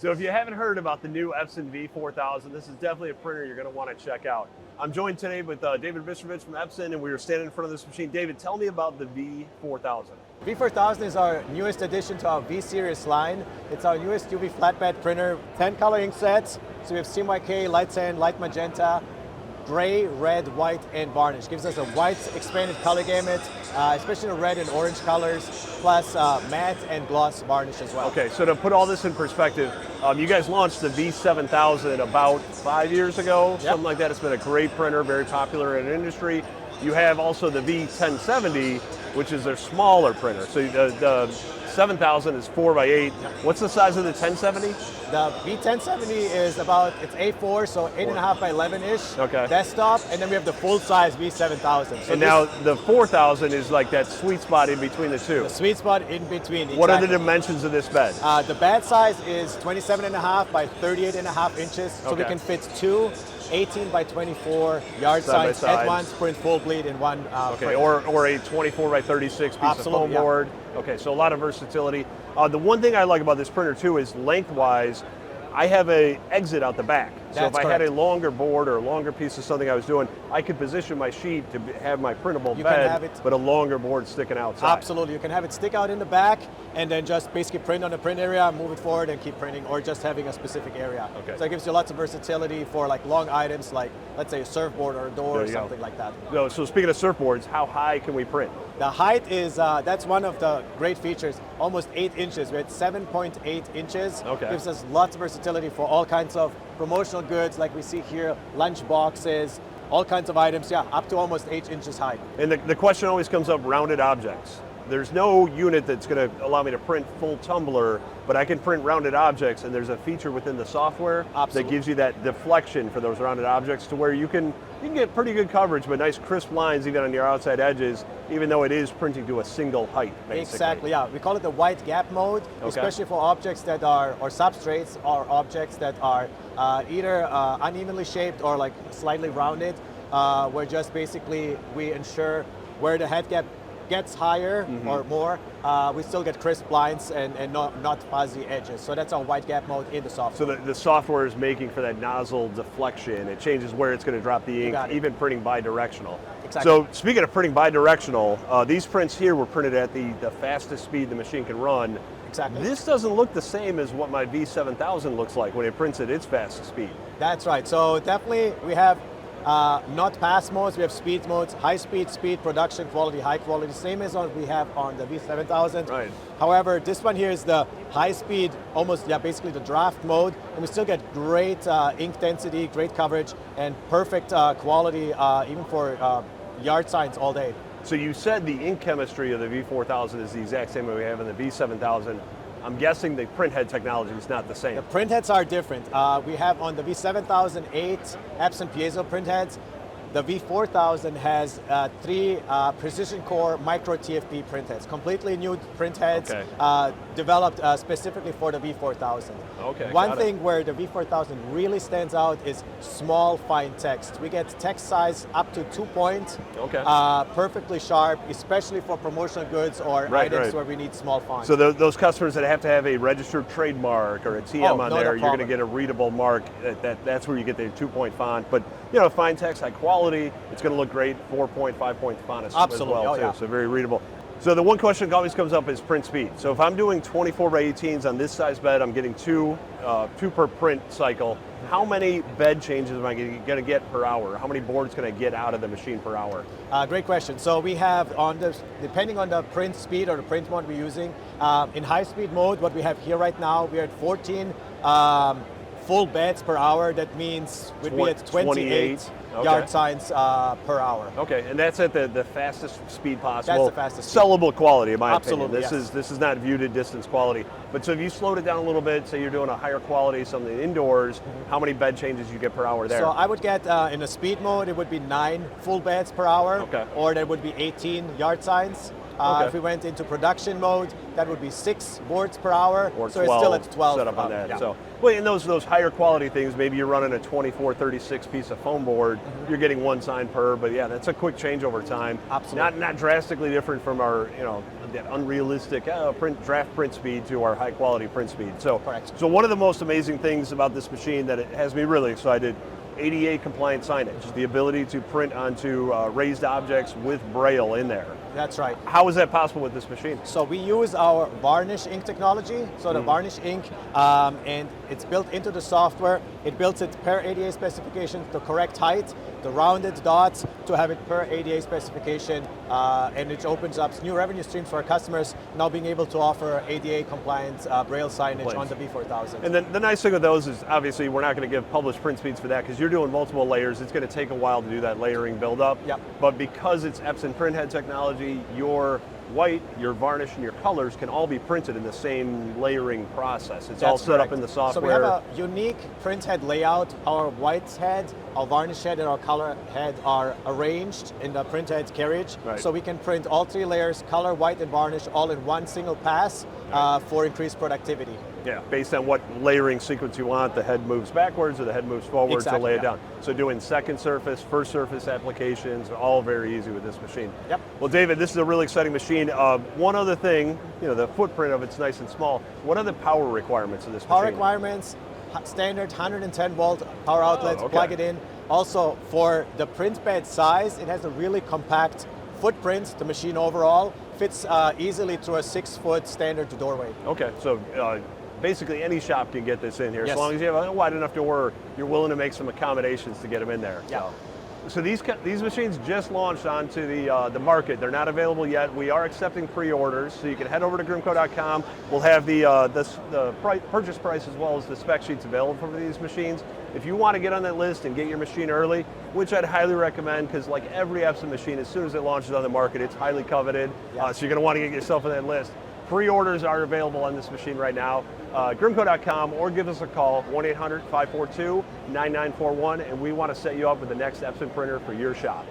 So if you haven't heard about the new Epson V4000, this is definitely a printer you're going to want to check out. I'm joined today with David Bistrovich from Epson, and we were standing in front of this machine. David, tell me about the V4000. V4000 is our newest addition to our V-Series line. It's our newest UV flatbed printer, 10 color ink sets. So we have CMYK, light cyan, light magenta, gray, red, white, and varnish. Gives us a wide expanded color gamut, especially the red and orange colors, plus matte and gloss varnish as well. Okay, so to put all this in perspective, you guys launched the V7000 about 5 years ago, something like that. It's been a great printer, very popular in the industry. You have also the V1070, which is their smaller printer. So the 7000 is 4x8. What's the size of the 1070? The V1070 is about, it's A4, so 8.5 by 11-ish desktop, and then we have the full-size V7000. So and now the 4000 is like that sweet spot in between the two. The sweet spot in between, exactly. What are the dimensions of this bed? The bed size is 27.5 by 38.5 inches, so we can fit two 18 by 24 yard signs at once, print full bleed in one print. Or a 24 by 36 piece of foam board. Okay, so a lot of versatility. The one thing I like about this printer too is lengthwise, I have an exit out the back. So if I had a longer board or a longer piece of something I was doing, I could position my sheet to have my printable bed, but a longer board sticking outside. Absolutely, you can have it stick out in the back and then just basically print on the print area, move it forward and keep printing, or just having a specific area. Okay. So it gives you lots of versatility for like long items like, let's say a surfboard or a door or something like that. So speaking of surfboards, how high can we print? The height is, that's one of the great features, almost 8 inches. We're at 7.8 inches. Gives us lots of versatility for all kinds of promotional goods like we see here, lunch boxes, all kinds of items, up to almost 8 inches high. And the question always comes up, rounded objects. There's no unit that's going to allow me to print full tumbler, but I can print rounded objects, and there's a feature within the software that gives you that deflection for those rounded objects to where you can get pretty good coverage, but nice crisp lines even on your outside edges, even though it is printing to a single height, basically. Exactly, yeah. We call it the wide gap mode, especially for objects that are, or substrates, or objects that are either unevenly shaped or like slightly rounded, where just basically we ensure where the head gap gets higher or more, we still get crisp lines and not fuzzy edges. So that's our wide gap mode in the software. So the software is making for that nozzle deflection. It changes where it's going to drop the ink, even printing bi-directional. Exactly. So speaking of printing bi-directional, these prints here were printed at the fastest speed the machine can run. Exactly. This doesn't look the same as what my V7000 looks like when it prints at its fastest speed. That's right. So definitely we have not pass modes, we have speed modes, high speed, production quality, high quality, same as what we have on the V7000. Right. However, this one here is the high speed, almost basically the draft mode, and we still get great ink density, great coverage, and perfect quality even for yard signs all day. So you said the ink chemistry of the V4000 is the exact same way we have in the V7000. I'm guessing the printhead technology is not the same. The printheads are different. We have on the V7008 Epson piezo printheads. The V4000 has 3 Precision Core Micro TFP printheads, completely new printheads developed specifically for the V4000. One thing where the V4000 really stands out is small, fine text. We get text size up to 2 points, perfectly sharp, especially for promotional goods or items where we need small font. So those customers that have a registered trademark or a TM on there, you're going to get a readable mark. That's where you get the 2-point font. But fine text, high quality. It's going to look great, 4-point, 5-point font as well too. So very readable. So the one question that always comes up is print speed. So if I'm doing 24 by 18s on this size bed, I'm getting two per print cycle. How many bed changes am I going to get per hour? How many boards can I get out of the machine per hour? Great question. So we have depending on the print speed or the print mode we're using, in high speed mode, what we have here right now, we're at 14 full beds per hour. That means we'd be at 28 yard signs per hour. Okay, and that's at the fastest speed possible. That's the fastest Sellable quality, in my opinion. This is not viewed at distance quality. But so if you slowed it down a little bit, say you're doing a higher quality, something indoors, how many bed changes you get per hour there? So I would get, in a speed mode, it would be 9 full beds per hour, or there would be 18 yard signs. Okay. If we went into production mode, that would be 6 boards per hour. Or so 12 it's still at 12 set up on that. Yeah. So, well, and those higher quality things, maybe you're running a 24, 36 piece of foam board, you're getting 1 sign per, but yeah, that's a quick change over time. Absolutely. Not drastically different from our, that unrealistic draft print speed to our high quality print speed. So, Correct. So one of the most amazing things about this machine that it has me really excited, ADA compliant signage, the ability to print onto raised objects with Braille in there. That's right. How is that possible with this machine? So we use our Varnish ink technology. So the Varnish ink, and it's built into the software. It builds it per ADA specification, the correct height, the rounded dots to have it per ADA specification, and it opens up new revenue streams for our customers, now being able to offer ADA compliant Braille signage on the V4000. And then the nice thing with those is obviously we're not going to give published print speeds for that because you're doing multiple layers. It's going to take a while to do that layering build up. Yep. But because it's Epson printhead technology, your white, your varnish, and your colors can all be printed in the same layering process. It's all set up in the software. So we have a unique printhead layout. Our white head, our varnish head, and our color head are arranged in the printhead carriage. Right. So we can print all 3 layers, color, white, and varnish, all in one single pass for increased productivity. Yeah, based on what layering sequence you want, the head moves backwards or the head moves forwards to lay it down. So doing second surface, first surface applications, all very easy with this machine. Yep. Well, David, this is a really exciting machine. One other thing, the footprint of it's nice and small. What are the power requirements of this Power machine? requirements, standard 110 volt power outlets, okay. plug it in. Also for the print bed size, it has a really compact footprint. The machine overall fits easily through a 6-foot standard doorway. Okay, so basically any shop can get this in here. Yes. As long as you have a wide enough door, you're willing to make some accommodations to get them in there. Yeah. So these machines just launched onto the market. They're not available yet. We are accepting pre-orders, so you can head over to Grimco.com. We'll have the purchase price as well as the spec sheets available for these machines. If you want to get on that list and get your machine early, which I'd highly recommend, because like every Epson machine, as soon as it launches on the market, it's highly coveted. Yeah. So you're going to want to get yourself on that list. Pre-orders are available on this machine right now. Grimco.com, or give us a call, 1-800-542-9941, and we want to set you up with the next Epson printer for your shop.